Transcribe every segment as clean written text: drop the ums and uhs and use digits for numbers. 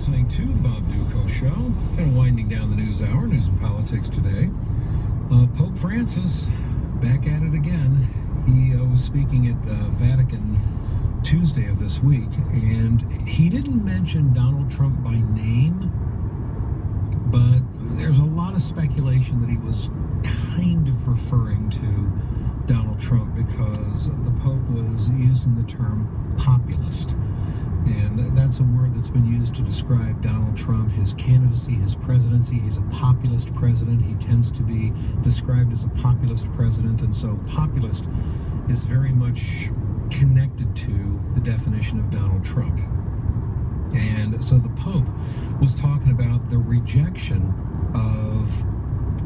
listening to the Bob Duco Show, kind of winding down the news hour, news and politics today. Pope Francis, back at it again. He was speaking at Vatican Tuesday of this week, and he didn't mention Donald Trump by name, but there's a lot of speculation that he was kind of referring to Donald Trump because the Pope was using the term populist. And that's a word that's been used to describe Donald Trump, his candidacy, his presidency. He's a populist president. He tends to be described as a populist president. And so populist is very much connected to the definition of Donald Trump. And so the Pope was talking about the rejection of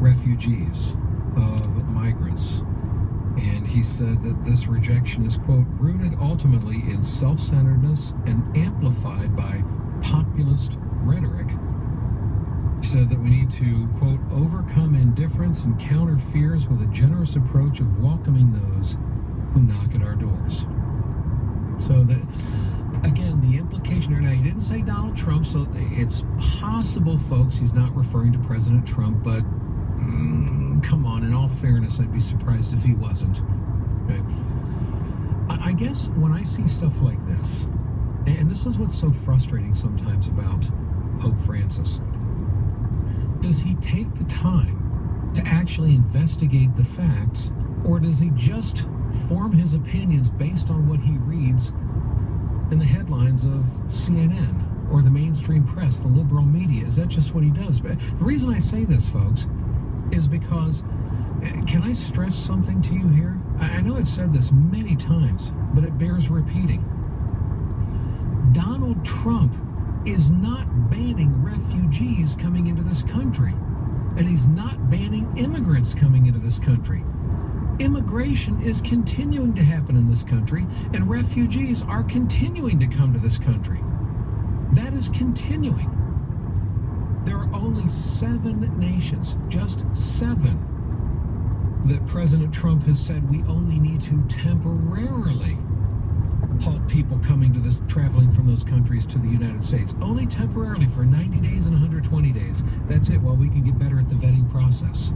refugees, of migrants. And he said that this rejection is, quote, rooted ultimately in self-centeredness and amplified by populist rhetoric. He said that we need to, quote, overcome indifference and counter fears with a generous approach of welcoming those who knock at our doors. So that, again, the implication here, now he didn't say Donald Trump, so it's possible, folks, he's not referring to President Trump, but come on, in all fairness, I'd be surprised if he wasn't. Okay. I guess when I see stuff like this, and this is what's so frustrating sometimes about Pope Francis, does he take the time to actually investigate the facts, or does he just form his opinions based on what he reads in the headlines of CNN or the mainstream press, the liberal media? Is that just what he does? But the reason I say this, folks, is because, can I stress something to you here? I know I've said this many times, but it bears repeating. Donald Trump is not banning refugees coming into this country, and he's not banning immigrants coming into this country. Immigration is continuing to happen in this country, and refugees are continuing to come to this country. That is continuing. There are only 7 nations, just 7, that President Trump has said we only need to temporarily halt people coming to this, traveling from those countries to the United States. Only temporarily for 90 days and 120 days. That's it, while we can get better at the vetting process.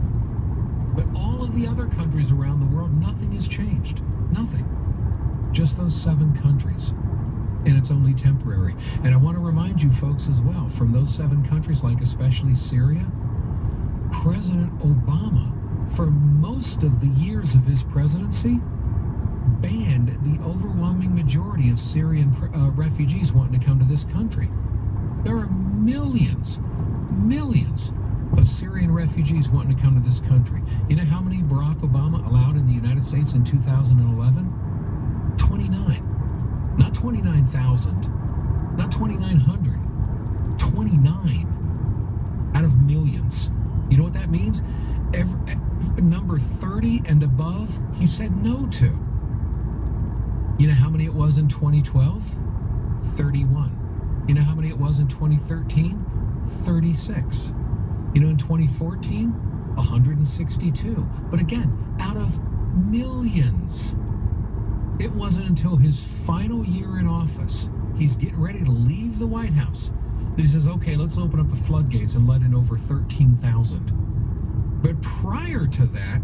But all of the other countries around the world, nothing has changed. Nothing. Just those 7 countries. And it's only temporary. And I want to remind you folks as well, from those 7 countries, like especially Syria, President Obama, for most of the years of his presidency, banned the overwhelming majority of Syrian refugees wanting to come to this country. There are millions of Syrian refugees wanting to come to this country. You know how many Barack Obama allowed in the United States in 2011? 29. Not 29,000, not 2,900, 29 out of millions. You know what that means? Number 30 and above, he said no to. You know how many it was in 2012? 31. You know how many it was in 2013? 36. You know, in 2014, 162. But again, out of millions. It wasn't until his final year in office, he's getting ready to leave the White House, that he says, okay, let's open up the floodgates and let in over 13,000. But prior to that,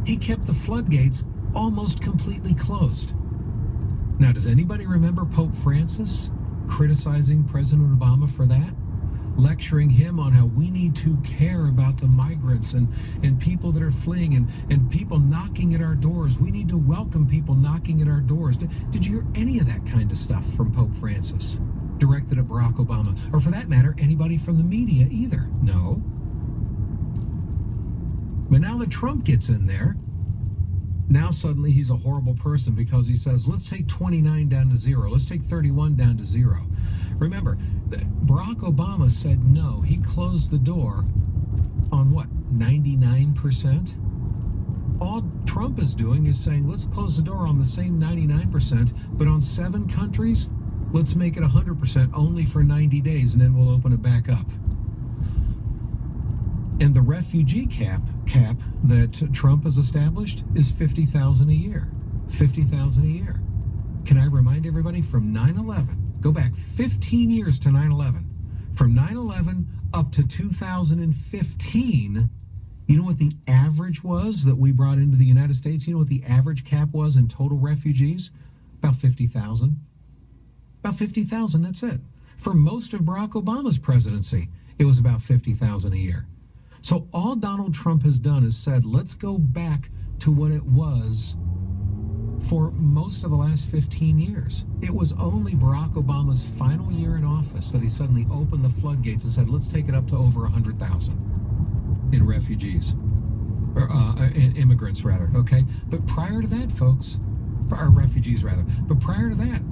he kept the floodgates almost completely closed. Now, does anybody remember Pope Francis criticizing President Obama for that? Lecturing him on how we need to care about the migrants and people that are fleeing and people knocking at our doors. We need to welcome people knocking at our doors. Did you hear any of that kind of stuff from Pope Francis directed at Barack Obama? Or for that matter, anybody from the media either? No. But now that Trump gets in there, now suddenly he's a horrible person because he says, let's take 29 down to 0. Let's take 31 down to 0. Remember, Barack Obama said no. He closed the door on what, 99%? All Trump is doing is saying, let's close the door on the same 99%, but on 7 countries, let's make it 100% only for 90 days, and then we'll open it back up. And the refugee cap that Trump has established is 50,000 a year. 50,000 a year. Can I remind everybody, from 9/11, go back 15 years to 9/11. From 9/11 up to 2015, you know what the average was that we brought into the United States? You know what the average cap was in total refugees? About 50,000. About 50,000, that's it. For most of Barack Obama's presidency, it was about 50,000 a year. So all Donald Trump has done is said, let's go back to what it was for most of the last 15 years. It was only Barack Obama's final year in office that he suddenly opened the floodgates and said, let's take it up to over 100,000 in refugees, or in immigrants rather, okay? But prior to that, folks, or refugees rather, but prior to that,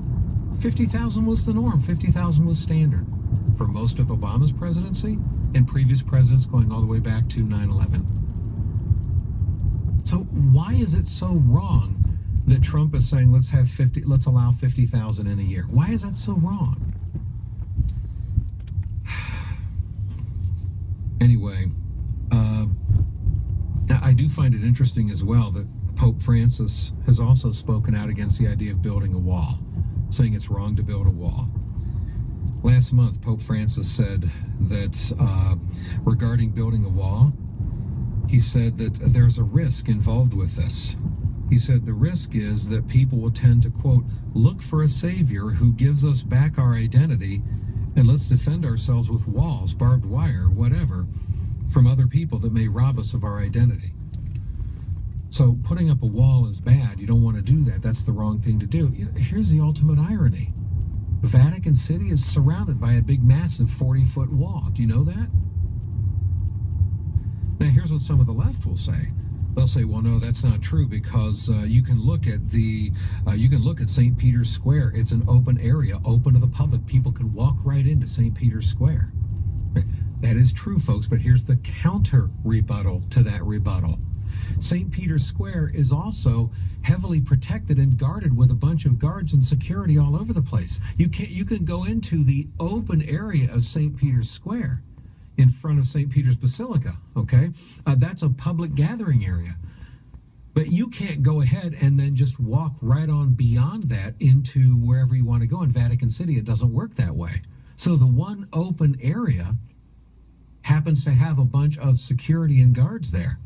50,000 was the norm, 50,000 was standard for most of Obama's presidency and previous presidents going all the way back to 9/11. So why is it so wrong that Trump is saying let's allow 50,000 in a year? Why is that so wrong? Anyway, I do find it interesting as well that Pope Francis has also spoken out against the idea of building a wall, saying it's wrong to build a wall. Last month, Pope Francis said that regarding building a wall, he said that there's a risk involved with this. He said the risk is that people will tend to, quote, look for a savior who gives us back our identity, and let's defend ourselves with walls, barbed wire, whatever, from other people that may rob us of our identity. So putting up a wall is bad. You don't want to do that. That's the wrong thing to do. Here's the ultimate irony. Vatican City is surrounded by a big, massive 40-foot wall. Do you know that? Now, here's what some of the left will say. They'll say, well, no, that's not true, because you can look at St. Peter's Square. It's an open area, open to the public. People can walk right into St. Peter's Square. That is true, folks, but here's the counter rebuttal to that rebuttal. St. Peter's Square is also heavily protected and guarded with a bunch of guards and security all over the place. You can go into the open area of St. Peter's Square in front of St. Peter's Basilica, okay? That's a public gathering area. But you can't go ahead and then just walk right on beyond that into wherever you want to go. In Vatican City, it doesn't work that way. So the one open area happens to have a bunch of security and guards there.